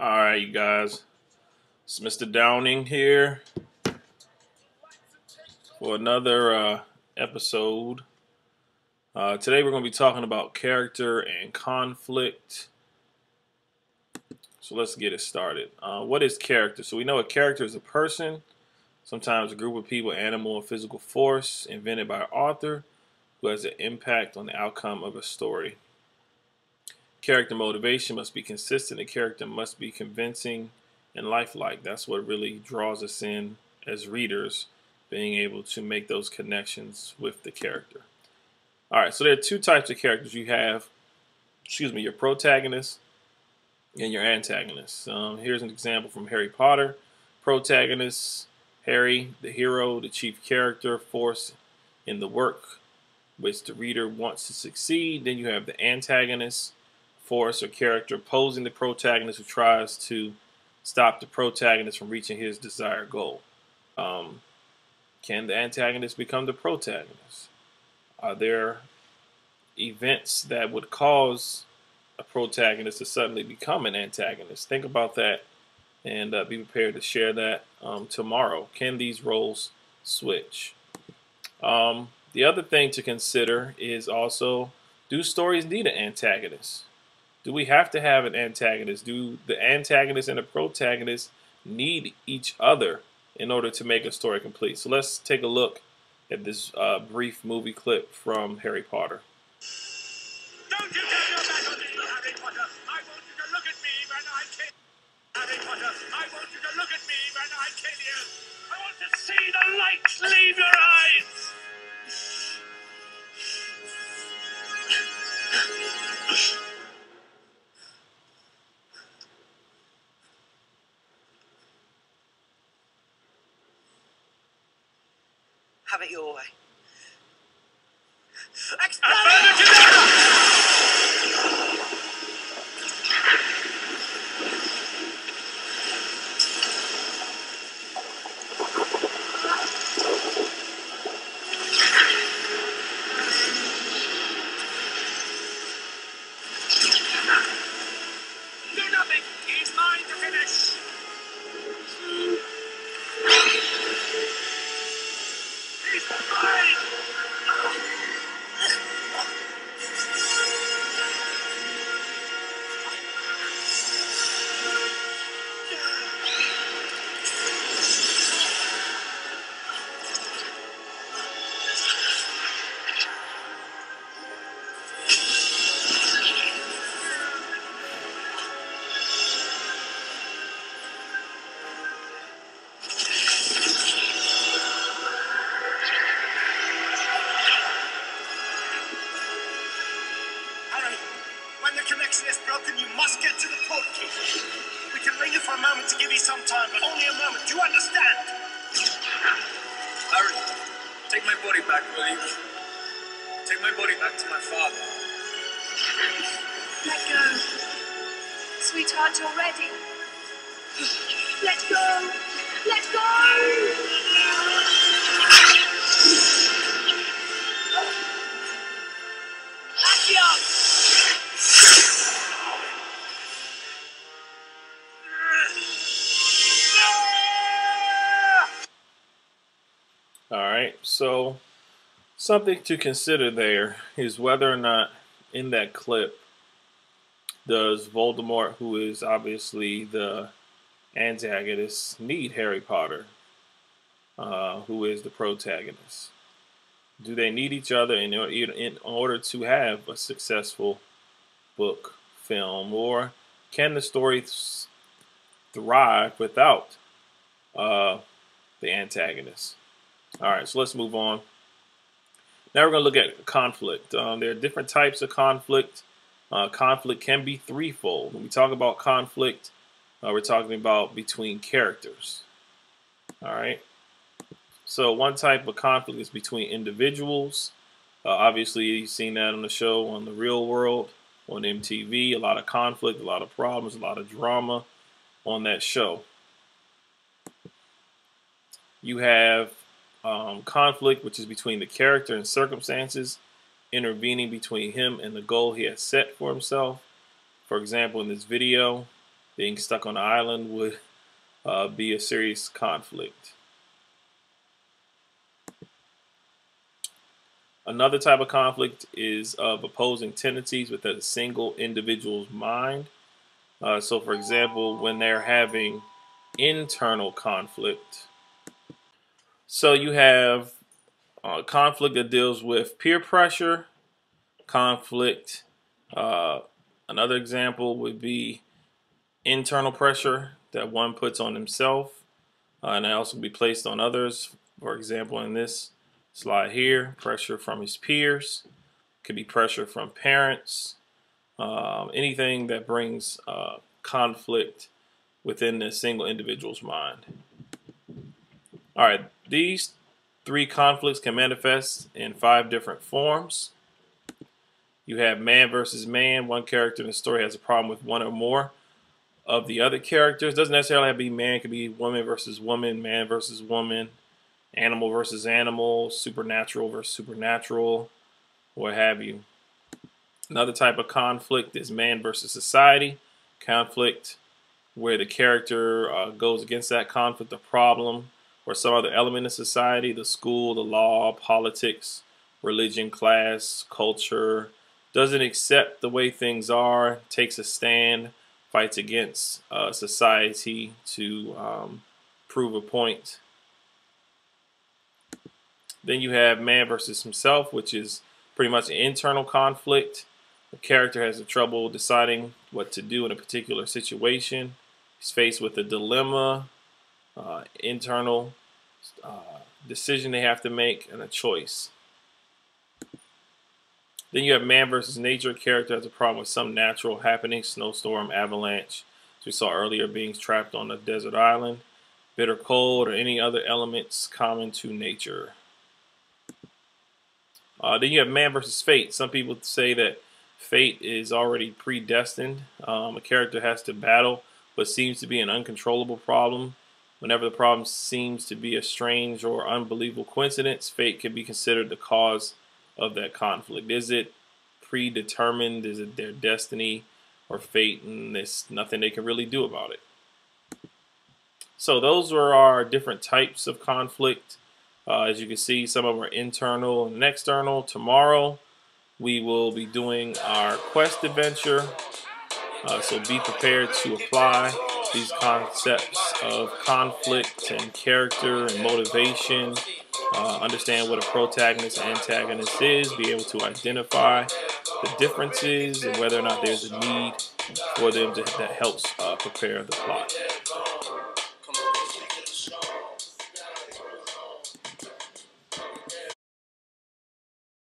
Alright, you guys. It's Mr. Downing here for another episode. Today we're going to be talking about character and conflict. So let's get it started. What is character? So we know a character is a person, sometimes a group of people, animal, or physical force invented by an author who has an impact on the outcome of a story. Character motivation must be consistent. The character must be convincing and lifelike. That's what really draws us in as readers, being able to make those connections with the character. All right, so there are two types of characters. You have, your protagonist and your antagonist. Here's an example from Harry Potter. Protagonist, Harry, the hero, the chief character, force in the work which the reader wants to succeed. Then you have the antagonist, force or character opposing the protagonist who tries to stop the protagonist from reaching his desired goal. Can the antagonist become the protagonist? Are there events that would cause a protagonist to suddenly become an antagonist? Think about that and be prepared to share that tomorrow. Can these roles switch? The other thing to consider is also, do stories need an antagonist? Do we have to have an antagonist? Do the antagonist and the protagonist need each other in order to make a story complete? So let's take a look at this brief movie clip from Harry Potter. Don't you turn your back on me, Harry Potter. I want you to look at me when I kill you. Harry Potter, I want you to look at me when I kill you. I want to see the lights leave your eyes. Have it your way. Do nothing. He's mine to finish. He's mine. Harry, when the connection is broken, you must get to the port key. We can ring it for a moment to give you some time, but only a moment. Do you understand? Harry, take my body back, will you? Take my body back to my father. Let go. Sweetheart, you're ready. Let go. Let go. All right, so something to consider there is whether or not in that clip does Voldemort, who is obviously the antagonist, need Harry Potter, who is the protagonist? Do they need each other in order to have a successful book, film, or can the story thrive without the antagonist? All right, so let's move on. Now we're going to look at conflict. There are different types of conflict. Conflict can be threefold. When we talk about conflict, we're talking about between characters. All right. So one type of conflict is between individuals. Obviously, you've seen that on the show, on The Real World, on MTV. A lot of conflict, a lot of problems, a lot of drama on that show. You have conflict, which is between the character and circumstances intervening between him and the goal he has set for himself. For example, in this video, Being stuck on the island would be a serious conflict. Another type of conflict is of opposing tendencies within a single individual's mind. So, for example, when they're having internal conflict, so you have conflict that deals with peer pressure, conflict. Uh, Another example would be internal pressure that one puts on himself, and that also be placed on others. For example, in this slide here, pressure from his peers, could be pressure from parents, anything that brings conflict within a single individual's mind. All right, these three conflicts can manifest in 5 different forms. You have man versus man. One character in the story has a problem with one or more of the other characters. Doesn't necessarily have to be man. It could be woman versus woman, man versus woman, animal versus animal, supernatural versus supernatural, what have you. Another type of conflict is man versus society. Conflict where the character goes against that conflict, the problem, or some other element of society, the school, the law, politics, religion, class, culture, doesn't accept the way things are, takes a stand, fights against society to prove a point. Then you have man versus himself, which is pretty much an internal conflict. The character has trouble deciding what to do in a particular situation. He's faced with a dilemma, internal decision they have to make, and a choice. Then you have man versus nature. A character has a problem with some natural happening, snowstorm, avalanche, as we saw earlier, being trapped on a desert island, bitter cold, or any other elements common to nature. Then you have man versus fate. Some people say that fate is already predestined. A character has to battle what seems to be an uncontrollable problem. Whenever the problem seems to be a strange or unbelievable coincidence, fate can be considered the cause of that conflict. Is it predetermined? Is it their destiny or fate, and there's nothing they can really do about it? So those are our different types of conflict. As you can see, some of them are internal and external. Tomorrow, we will be doing our quest adventure. So be prepared to apply these concepts of conflict and character and motivation. Understand what a protagonist and antagonist is. Be able to identify the differences and whether or not there's a need for them that helps prepare the plot.